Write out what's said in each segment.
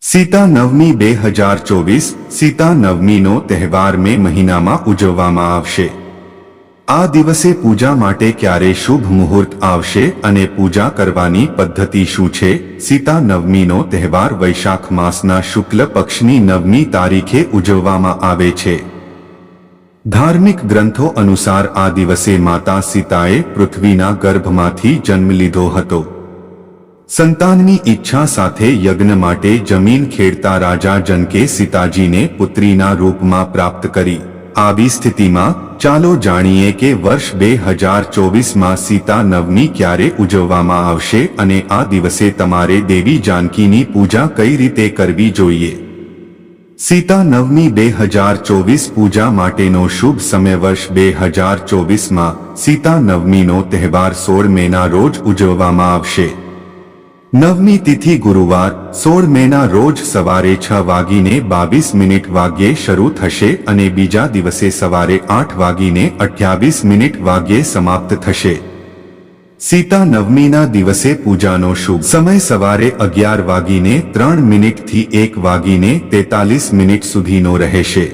સીતા નવમી 2024 સીતા નવમીનો તહેવાર મે મહિનામાં ઉજવવામાં આવશે। આ દિવસે પૂજા માટે ક્યારે શુભ મુહૂર્ત આવશે અને પૂજા કરવાની પદ્ધતિ શું છે? સીતા નવમીનો તહેવાર વૈશાખ માસના શુક્લ પક્ષની નવમી તારીખે ઉજવવામાં આવે છે। ધાર્મિક ગ્રંથો અનુસાર આ દિવસે માતા સીતાએ પૃથ્વીના ગર્ભમાંથી જન્મ લીધો હતો। સંતાનની ઈચ્છા સાથે યજ્ઞ માટે જમીન ખેડતા રાજા જનકે સીતાજીને પુત્રીના રૂપમાં પ્રાપ્ત કરી। આવી સ્થિતિમાં ચાલો જાણીએ કે વર્ષ 2024માં સીતા નવમી ક્યારે ઉજવવામાં આવશે અને આ દિવસે તમારે દેવી જાનકીની પૂજા કઈ રીતે કરવી જોઈએ। સીતા નવમી 2024 પૂજા માટેનો શુભ સમય વર્ષ 2024માં સીતા નવમીનો તહેવાર 16 મેના રોજ ઉજવવામાં આવશે। નવમી તિથિ ગુરુવાર 16 મેના રોજ સવારે 6:22 શરૂ થશે અને બીજા દિવસે સવારે 8:28 વાગ્યે સમાપ્ત થશે। સીતા નવમીના દિવસે પૂજાનો શુભ સમય સવારે 11:03 થી 1:43 સુધીનો રહેશે।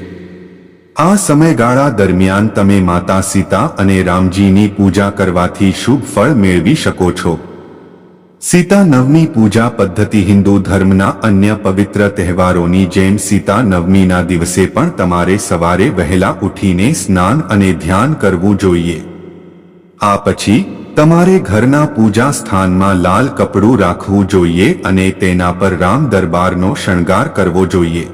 આ સમયગાળા દરમિયાન તમે માતા સીતા અને રામજીની પૂજા કરવાથી શુભ ફળ મેળવી શકો છો। સીતા નવમી પૂજા પદ્ધતિ હિન્દુ ધર્મના અન્ય પવિત્ર તહેવારોની જેમ સીતા નવમીના દિવસે પણ તમારે સવારે વહેલા ઉઠીને સ્નાન અને ધ્યાન કરવું જોઈએ। આ પછી તમારે ઘરના પૂજા સ્થાનમાં લાલ કપડું રાખવું જોઈએ અને તેના પર રામ દરબારનો શણગાર કરવો જોઈએ।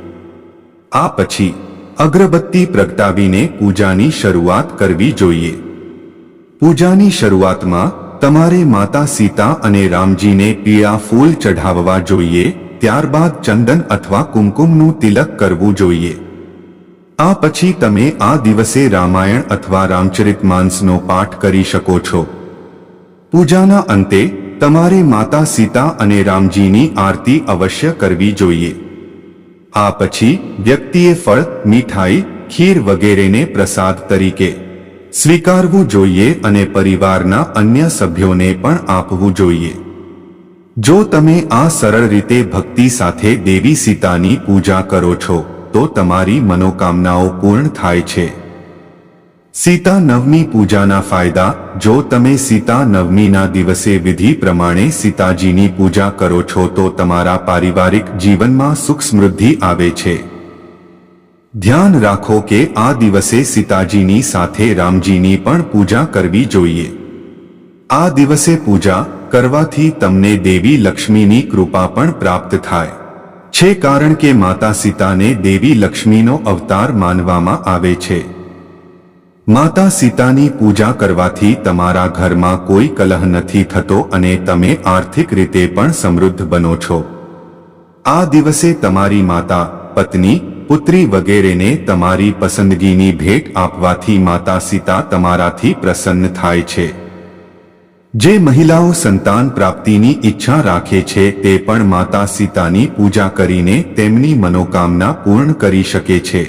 આ પછી અગરબત્તી પ્રગટાવીને પૂજાની શરૂઆત કરવી જોઈએ। પૂજાની શરૂઆતમાં તમારે માતા સીતા અને રામજીને પીળા ફૂલ ચઢાવવા જોઈએ। ત્યારબાદ ચંદન અથવા કુમકુમનું તિલક કરવું જોઈએ। આ પછી તમે આ દિવસે રામાયણ અથવા રામચરિતમાનસનો પાઠ કરી શકો છો। પૂજાના અંતે તમારે માતા સીતા અને રામજીની આરતી અવશ્ય કરવી જોઈએ। આ પછી વ્યક્તિએ ફળ, મીઠાઈ, ખીર વગેરેને પ્રસાદ તરીકે સ્વીકારવું જોઈએ અને પરિવારના અન્ય સભ્યોને પણ આપવું જોઈએ। જો તમે આ સરળ રીતે ભક્તિ સાથે દેવી સીતાની પૂજા કરો છો તો તમારી મનોકામનાઓ પૂર્ણ થાય છે। સીતા નવમી પૂજાના ફાયદા। જો તમે સીતા નવમીના દિવસે વિધિ પ્રમાણે સીતાજીની પૂજા કરો છો તો તમારા પારિવારિક જીવનમાં સુખ સમૃદ્ધિ આવે છે। ધ્યાન રાખો કે આ દિવસે સીતાજીની સાથે રામજીની પણ પૂજા કરવી જોઈએ। આ દિવસે પૂજા કરવાથી તમને દેવી લક્ષ્મીની કૃપા પણ પ્રાપ્ત થાય છે, કારણ કે માતા સીતાને દેવી લક્ષ્મીનો અવતાર માનવામાં આવે છે। માતા સીતાની પૂજા કરવાથી તમારા ઘરમાં કોઈ કલહ નથી થતો અને તમે આર્થિક રીતે પણ સમૃદ્ધ બનો છો। આ દિવસે તમારી માતા, પત્ની, પુત્રી વગેરેને તમારી પસંદગીની ભેટ આપવાથી માતા સીતા તમારાથી પ્રસન્ન થાય છે। જે મહિલાઓ સંતાન પ્રાપ્તિની ઈચ્છા રાખે છે તે પણ માતા સીતાની પૂજા કરીને તેમની મનોકામના પૂર્ણ કરી શકે છે।